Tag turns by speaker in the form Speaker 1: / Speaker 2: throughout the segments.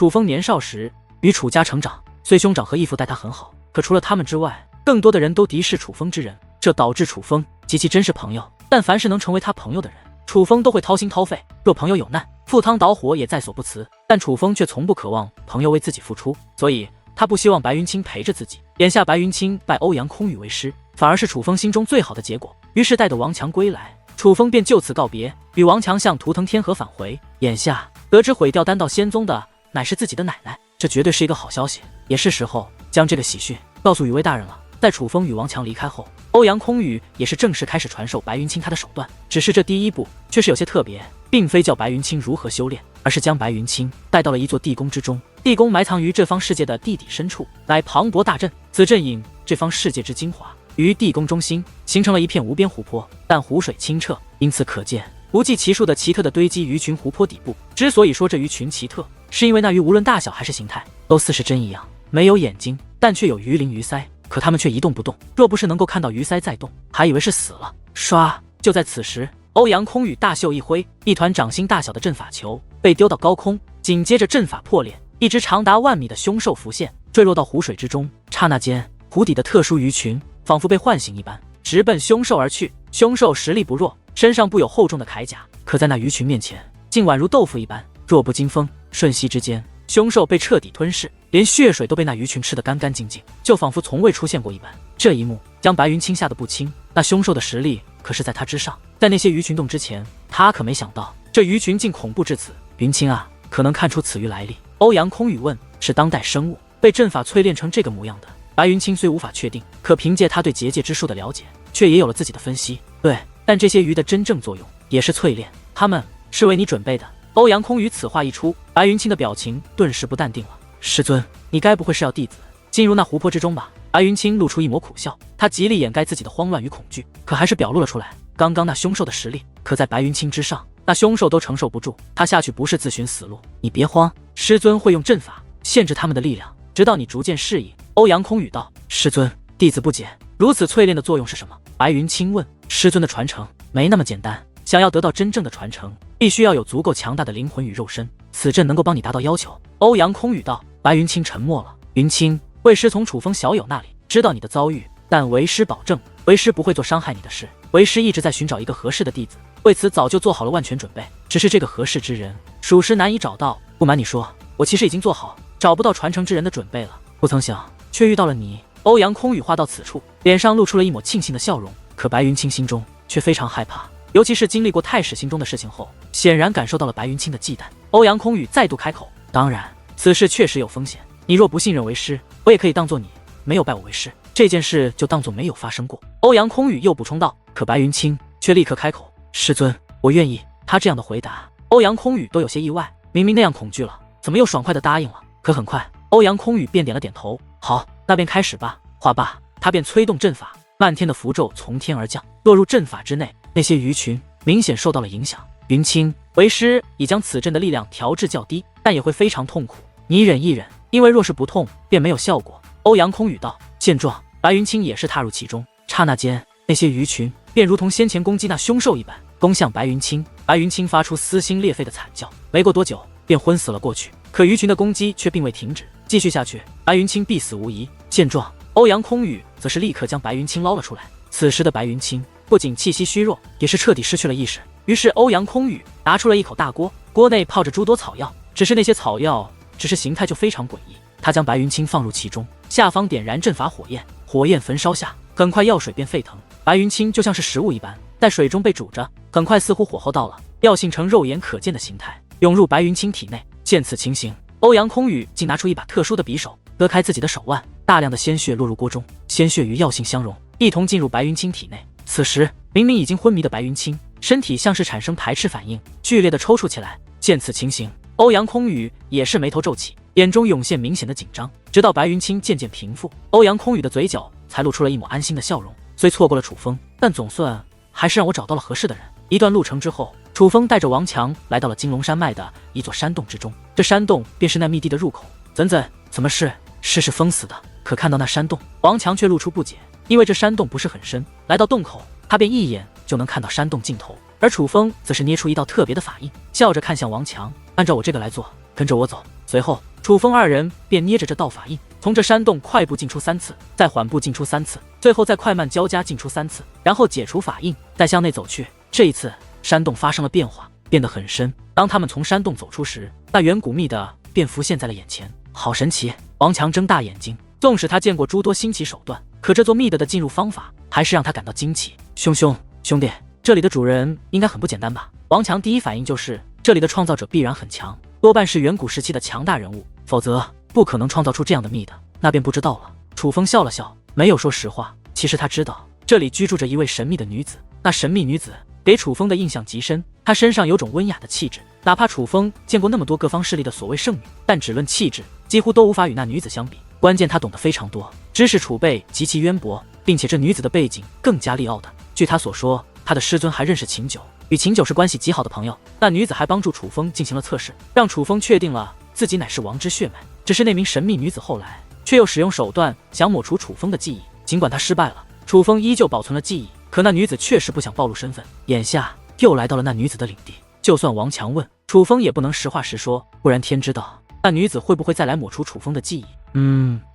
Speaker 1: 楚风年少时与楚家成长，虽兄长和义父待他很好，可除了他们之外，更多的人都敌视楚风之人，这导致楚风及其真是朋友，但凡是能成为他朋友的人，楚风都会掏心掏肺，若朋友有难，赴汤蹈火也在所不辞。但楚风却从不渴望朋友为自己付出，所以他不希望白云清陪着自己。眼下白云清拜欧阳空羽为师，反而是楚风心中最好的结果。于是待得王强归来，楚风便就此告别，与王强向图腾天河返回。眼下得知毁掉丹道仙宗的乃是自己的奶奶，这绝对是一个好消息，也是时候将这个喜讯告诉羽魏大人了。在楚风与王强离开后，欧阳空羽也是正式开始传授白云清他的手段，只是这第一步却是有些特别，并非教白云清如何修炼，而是将白云清带到了一座地宫之中。地宫埋藏于这方世界的地底深处，乃磅礴大阵，此阵引这方世界之精华于地宫中心，形成了一片无边湖泊，但湖水清澈，因此可见不计其数的奇特的堆积鱼群湖泊底部。之所以说这鱼群奇特，是因为那鱼无论大小还是形态，都似是针一样，没有眼睛，但却有鱼鳞鱼鳃，可它们却一动不动。若不是能够看到鱼鳃在动，还以为是死了。唰！就在此时，欧阳空羽大袖一挥，一团掌心大小的阵法球被丢到高空，紧接着阵法破裂，一只长达万米的凶兽浮现，坠落到湖水之中。刹那间，湖底的特殊鱼群仿佛被唤醒一般，直奔凶兽而去。凶兽实力不弱，身上布有厚重的铠甲，可在那鱼群面前，竟宛如豆腐一般，弱不禁风。瞬息之间，凶兽被彻底吞噬，连血水都被那鱼群吃得干干净净，就仿佛从未出现过一般。这一幕将白云清吓得不轻，那凶兽的实力可是在他之上，在那些鱼群动之前，他可没想到这鱼群竟恐怖至此。云清啊，可能看出此鱼来历？欧阳空羽问。是当代生物，被阵法淬炼成这个模样的。白云清虽无法确定，可凭借他对结界之术的了解，却也有了自己的分析。对，但这些鱼的真正作用也是淬炼，它们是为你准备的。欧阳空羽此话一出，白云清的表情顿时不淡定了。师尊，你该不会是要弟子进入那湖泊之中吧？白云清露出一抹苦笑，他极力掩盖自己的慌乱与恐惧，可还是表露了出来。刚刚那凶兽的实力可在白云清之上，那凶兽都承受不住，他下去不是自寻死路。你别慌，师尊会用阵法限制他们的力量，直到你逐渐适应。欧阳空羽道。师尊，弟子不解，如此淬炼的作用是什么？白云清问。师尊的传承没那么简单，想要得到真正的传承，必须要有足够强大的灵魂与肉身，此阵能够帮你达到要求。欧阳空羽道。白云清沉默了。云清，为师从楚风小友那里知道你的遭遇，但为师保证，为师不会做伤害你的事。为师一直在寻找一个合适的弟子，为此早就做好了万全准备，只是这个合适之人属实难以找到。不瞒你说，我其实已经做好找不到传承之人的准备了，不曾想却遇到了你。欧阳空羽话到此处，脸上露出了一抹庆幸的笑容，可白云清心中却非常害怕，尤其是经历过太史心中的事情后，显然感受到了白云清的忌惮。欧阳空羽再度开口。当然，此事确实有风险，你若不信任为师，我也可以当作你没有拜我为师，这件事就当作没有发生过。欧阳空羽又补充道。可白云清却立刻开口。师尊，我愿意。他这样的回答，欧阳空羽都有些意外，明明那样恐惧了，怎么又爽快地答应了？可很快，欧阳空羽便点了点头。好，那便开始吧。话罢，他便催动阵法，漫天的符咒从天而降，落入阵法之内。那些鱼群明显受到了影响。云清，为师已将此阵的力量调至较低，但也会非常痛苦，你忍一忍，因为若是不痛，便没有效果。欧阳空羽道。见状，白云清也是踏入其中，刹那间，那些鱼群便如同先前攻击那凶兽一般，攻向白云清。白云清发出撕心裂肺的惨叫，没过多久便昏死了过去。可鱼群的攻击却并未停止，继续下去，白云清必死无疑。见状，欧阳空羽则是立刻将白云清捞了出来。此时的白云清不仅气息虚弱，也是彻底失去了意识。于是欧阳空羽拿出了一口大锅，锅内泡着诸多草药，只是那些草药形态就非常诡异。他将白云清放入其中，下方点燃阵法火焰，火焰焚烧下，很快药水便沸腾，白云清就像是食物一般，在水中被煮着，很快似乎火候到了，药性呈肉眼可见的形态涌入白云清体内。见此情形，欧阳空羽竟拿出一把特殊的匕首，割开自己的手腕，大量的鲜血落入锅中，鲜血与药性相融，一同进入白云清体内。此时明明已经昏迷的白云清身体像是产生排斥反应，剧烈的抽搐起来。见此情形，欧阳空羽也是眉头皱起，眼中涌现明显的紧张。直到白云清渐渐平复，欧阳空羽的嘴角才露出了一抹安心的笑容。虽错过了楚风，但总算还是让我找到了合适的人。一段路程之后，楚风带着王强来到了金龙山脉的一座山洞之中，这山洞便是那密地的入口。怎么是封死的？可看到那山洞，王强却露出不解，因为这山洞不是很深，来到洞口，他便一眼就能看到山洞尽头。而楚风则是捏出一道特别的法印，笑着看向王强，按照我这个来做，跟着我走。随后楚风二人便捏着这道法印，从这山洞快步进出3次，再缓步进出3次，最后再快慢交加进出3次，然后解除法印，再向内走去。这一次，山洞发生了变化，变得很深。当他们从山洞走出时，那远古秘的便浮现在了眼前。好神奇！王强睁大眼睛，纵使他见过诸多新奇手段，可这座秘的进入方法还是让他感到惊奇。兄弟，这里的主人应该很不简单吧？王强第一反应就是这里的创造者必然很强，多半是远古时期的强大人物，否则不可能创造出这样的秘的。那便不知道了。楚风笑了笑，没有说实话。其实他知道这里居住着一位神秘的女子，那神秘女子给楚风的印象极深，她身上有种温雅的气质。哪怕楚风见过那么多各方势力的所谓圣女，但只论气质，几乎都无法与那女子相比。关键她懂得非常多，知识储备极其渊博，并且这女子的背景更加利奥的。据她所说，她的师尊还认识秦九，与秦九是关系极好的朋友。那女子还帮助楚风进行了测试，让楚风确定了自己乃是王之血脉。只是那名神秘女子后来却又使用手段想抹除楚风的记忆，尽管她失败了，楚风依旧保存了记忆。可那女子确实不想暴露身份，眼下又来到了那女子的领地。就算王强问，楚风也不能实话实说，不然天知道那女子会不会再来抹除楚风的记忆。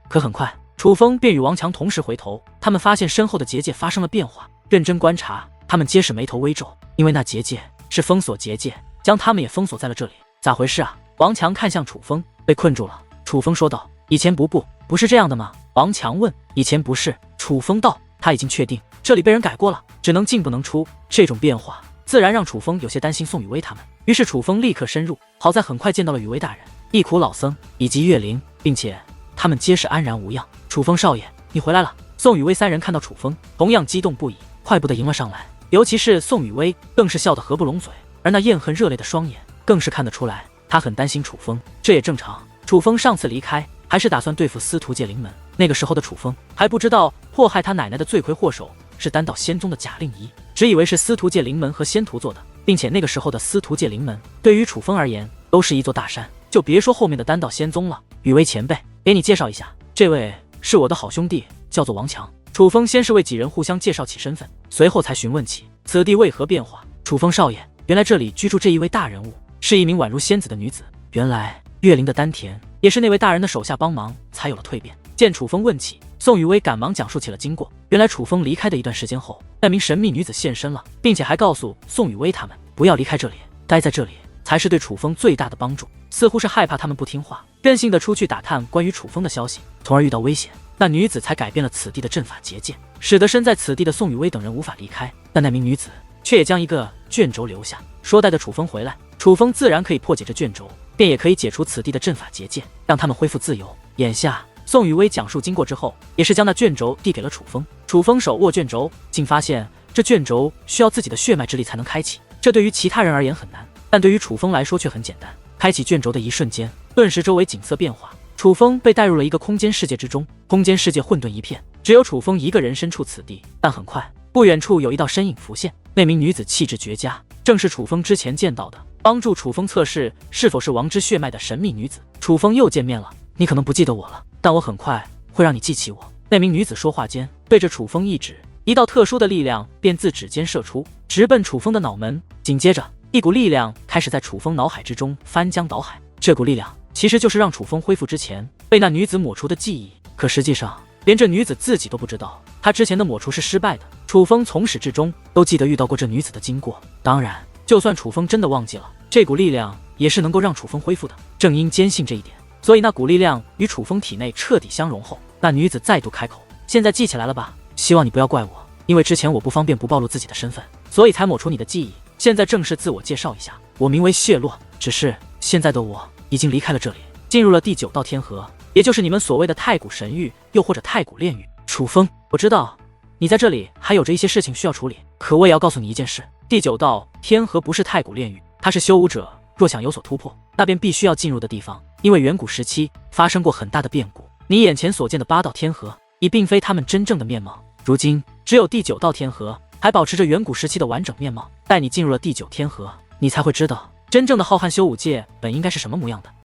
Speaker 1: 可很快楚风便与王强同时回头，他们发现身后的结界发生了变化，认真观察，他们皆是眉头微皱，因为那结界是封锁结界，将他们也封锁在了这里。咋回事啊？王强看向楚风，被困住了。楚风说道，以前不是这样的吗？王强问，以前不是。楚风道，他已经确定这里被人改过了，只能进不能出。这种变化自然让楚风有些担心宋雨薇他们，于是楚风立刻深入，好在很快见到了雨薇大人、一苦老僧以及岳灵，并且他们皆是安然无恙。楚风少爷，你回来了！宋雨薇三人看到楚风，同样激动不已，快步的迎了上来。尤其是宋雨薇，更是笑得合不拢嘴，而那厌恨热泪的双眼，更是看得出来，他很担心楚风。这也正常，楚风上次离开，还是打算对付司徒界灵门。那个时候的楚风还不知道祸害他奶奶的罪魁祸首是丹道仙宗的贾令仪，只以为是司徒界灵门和仙徒做的，并且那个时候的司徒界灵门对于楚风而言都是一座大山，就别说后面的丹道仙宗了。雨薇前辈，给你介绍一下，这位是我的好兄弟，叫做王强。楚风先是为几人互相介绍起身份，随后才询问起此地为何变化。楚风少爷，原来这里居住这一位大人物，是一名宛如仙子的女子。原来岳灵的丹田也是那位大人的手下帮忙才有了蜕变。见楚风问起，宋雨薇赶忙讲述起了经过。原来楚风离开的一段时间后，那名神秘女子现身了，并且还告诉宋雨薇他们不要离开这里，待在这里才是对楚风最大的帮助。似乎是害怕他们不听话，任性的出去打探关于楚风的消息，从而遇到危险，那女子才改变了此地的阵法结界，使得身在此地的宋雨薇等人无法离开。但那名女子却也将一个卷轴留下，说带着楚风回来，楚风自然可以破解这卷轴，便也可以解除此地的阵法结界，让他们恢复自由。眼下宋雨薇讲述经过之后，也是将那卷轴递给了楚风。楚风手握卷轴，竟发现这卷轴需要自己的血脉之力才能开启，这对于其他人而言很难，但对于楚风来说却很简单。开启卷轴的一瞬间，顿时周围景色变化，楚风被带入了一个空间世界之中，空间世界混沌一片，只有楚风一个人身处此地。但很快，不远处有一道身影浮现，那名女子气质绝佳，正是楚风之前见到的帮助楚风测试是否是王之血脉的神秘女子。楚风又见面了，你可能不记得我了，但我很快会让你记起我。那名女子说话间，对着楚风一指，一道特殊的力量便自指尖射出，直奔楚风的脑门。紧接着，一股力量开始在楚风脑海之中翻江倒海。这股力量其实就是让楚风恢复之前被那女子抹除的记忆。可实际上，连这女子自己都不知道，她之前的抹除是失败的。楚风从始至终都记得遇到过这女子的经过。当然，就算楚风真的忘记了，这股力量也是能够让楚风恢复的。正因坚信这一点，所以那股力量与楚风体内彻底相融后，那女子再度开口：“现在记起来了吧？希望你不要怪我，因为之前我不方便不暴露自己的身份，所以才抹除你的记忆。现在正式自我介绍一下，我名为谢洛，只是现在的我已经离开了这里，进入了第9道天河，也就是你们所谓的太古神域，又或者太古炼狱。楚风，我知道你在这里还有着一些事情需要处理，可我也要告诉你一件事，第9道天河不是太古炼狱，它是修武者若想有所突破，那便必须要进入的地方。因为远古时期发生过很大的变故，你眼前所见的8道天河已并非他们真正的面貌，如今只有第9道天河还保持着远古时期的完整面貌。待你进入了第9天河，你才会知道真正的浩瀚修武界本应该是什么模样的。